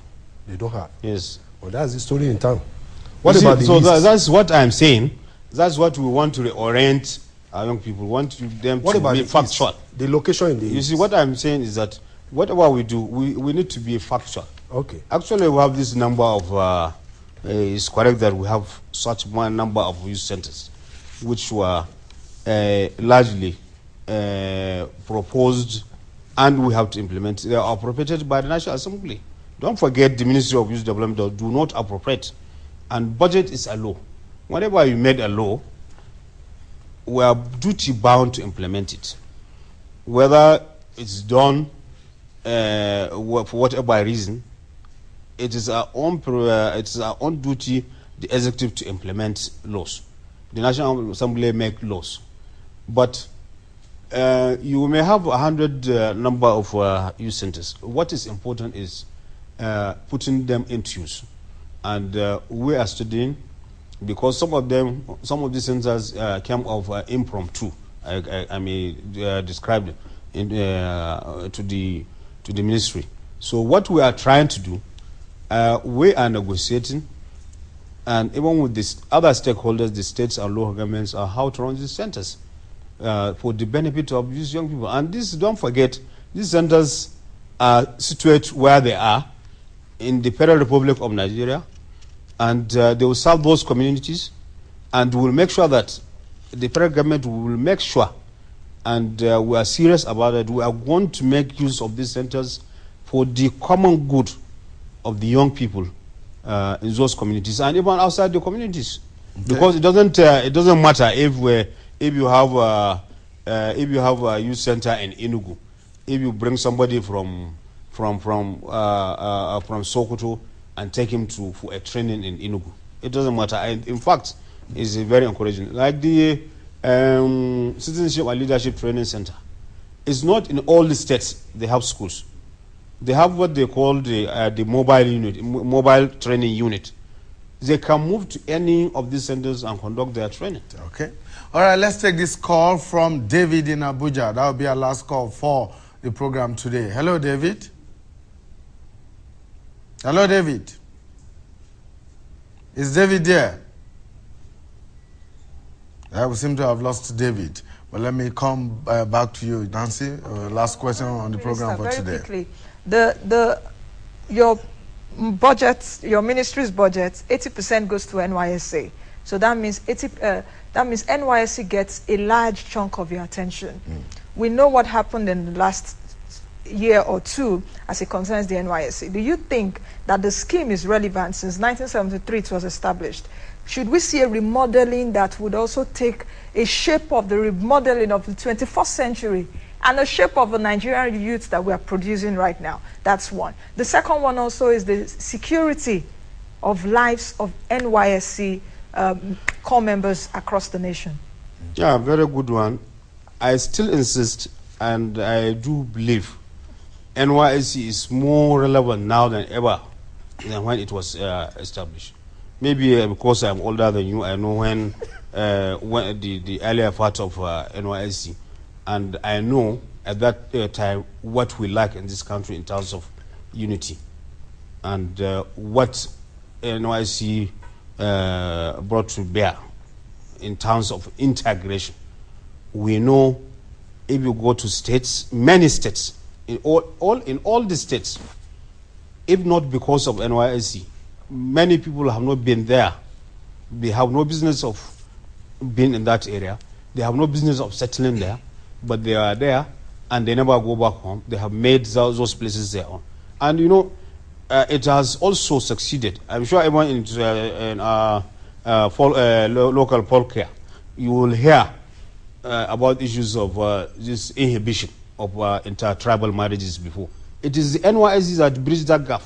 They don't have? Yes. Well, that's the story in town. What about the East? That's what I'm saying. That's what we want to reorient our young people. We want them to be factual. The location in the You East? see, what I'm saying is that whatever we do, we need to be factual. Okay. Actually, we have this number of, it's correct that we have such one number of youth centers, which were largely proposed, and we have to implement. They are appropriated by the National Assembly. Don't forget the Ministry of Youth Development do not appropriate. And budget is a law. Whenever you made a law, we are duty bound to implement it. Whether it's done for whatever reason, it is our own duty, the executive, to implement laws. The National Assembly make laws. But you may have 100 number of youth centers. What is important is putting them into use. And we are studying, because some of these centers came of impromptu. I may describe them to the ministry. So what we are trying to do, we are negotiating, and even with these other stakeholders, the states and local governments, are how to run these centers for the benefit of these young people. And this, don't forget, these centers are situated where they are in the Federal Republic of Nigeria, and they will serve those communities, and we will make sure that the federal government will make sure, and we are serious about it. We are going to make use of these centers for the common good of the young people in those communities, and even outside the communities. Okay. Because it doesn't matter if you have a youth center in Enugu, if you bring somebody from Sokoto and take him for a training in Enugu. It doesn't matter. And in fact, it's very encouraging. Like the Citizenship and Leadership Training Center, it's not in all the states they have schools. They have what they call the mobile training unit. They can move to any of these centers and conduct their training. Okay. All right, let's take this call from David in Abuja. That will be our last call for the program today. Hello, David. Hello, David. Is David there? We seem to have lost David. But let me come back to you, Nancy. Last question on the program for today. Quickly, your budget, your ministry's budget, 80% goes to NYSC. So that means NYSC gets a large chunk of your attention. We know what happened in the last year or two as it concerns the NYSC. Do you think that the scheme is relevant? Since 1973 it was established. Should we see a remodeling that would also take a shape of the remodeling of the 21st century and a shape of the Nigerian youth that we are producing right now? That's one. The second one also is the security of lives of NYSC core members across the nation. Yeah, very good one. I still insist, and I do believe NYSC is more relevant now than ever than when it was established. Maybe because I'm older than you, I know when the earlier part of NYSC, and I know at that time what we lack in this country in terms of unity, and what NYSC brought to bear in terms of integration. We know if you go to states, many states, in all the states, if not because of NYSC, many people have not been there. They have no business of being in that area. They have no business of settling there, but they are there and they never go back home. They have made those places their own. And you know, it has also succeeded. I'm sure everyone in local poll care, you will hear about issues of this inhibition of inter-tribal marriages before. It is the NYSC that bridged that gap.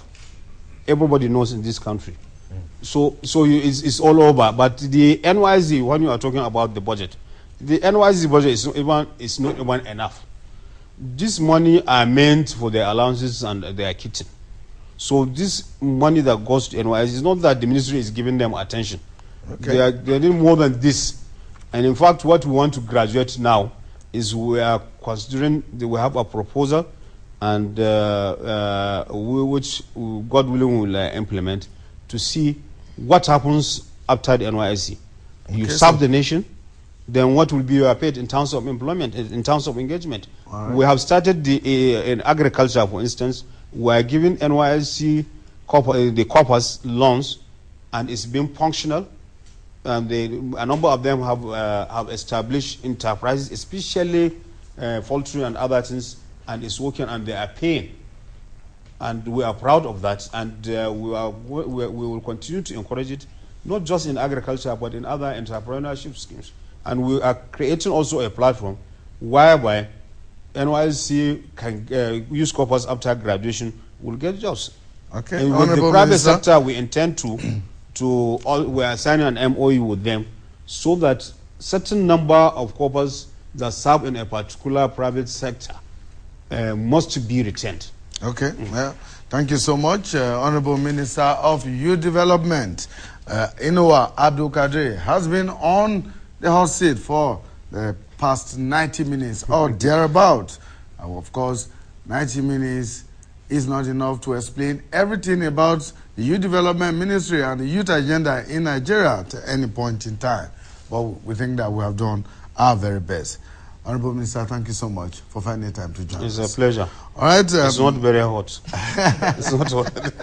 Everybody knows in this country. So it's all over. But the NYSC, when you are talking about the budget, the NYSC budget is not even enough. This money are meant for their allowances and their kitchen. So this money that goes to NYSC is not that the ministry is giving them attention. Okay. They are doing more than this. And in fact, what we want to graduate now is we are considering, we have a proposal, and which God willing will implement, to see what happens after the NYSC. Okay, you serve the nation, then what will be your paid in terms of employment, in terms of engagement. Right. We have started in agriculture, for instance. We are giving NYSC the corpus loans, and it's been functional. A number of them have established enterprises, especially poultry and other things, and it's working, and they are paying. And we are proud of that, and we will continue to encourage it, not just in agriculture, but in other entrepreneurship schemes. And we are creating also a platform whereby NYSC can use corpus after graduation, will get jobs. Okay. And with the private sector, we intend we are signing an MOU with them, so that certain number of corpus that serve in a particular private sector must be retained. Okay. Well, thank you so much, Honourable Minister of Youth Development. Inuwa Abdul-Kadir has been on the hot seat for the past 90 minutes or thereabout. Of course, 90 minutes is not enough to explain everything about the Youth Development Ministry and the youth agenda in Nigeria at any point in time. But we think that we have done our very best. Honourable Minister, thank you so much for finding time to join us. It's a pleasure. All right. It's not very hot. It's not hot.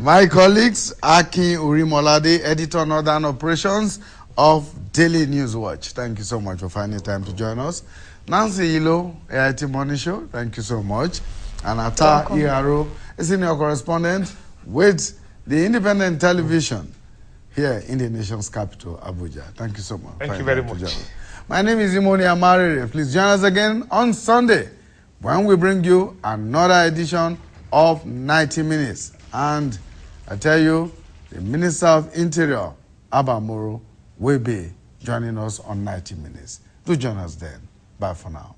My colleagues, Akin Urimolade, Editor Northern Operations of Daily News Watch. Thank you so much for finding time to join us. Nancy Ilo, AIT Morning Show, thank you so much. And Ata Iharo, a senior correspondent with the Independent Television here in the nation's capital, Abuja. Thank you so much. Thank you very much. My name is Imoni Amarire. Please join us again on Sunday when we bring you another edition of 90 Minutes. And I tell you, the Minister of Interior, Abba Moro, will be joining us on 90 Minutes. Do join us then. Bye for now.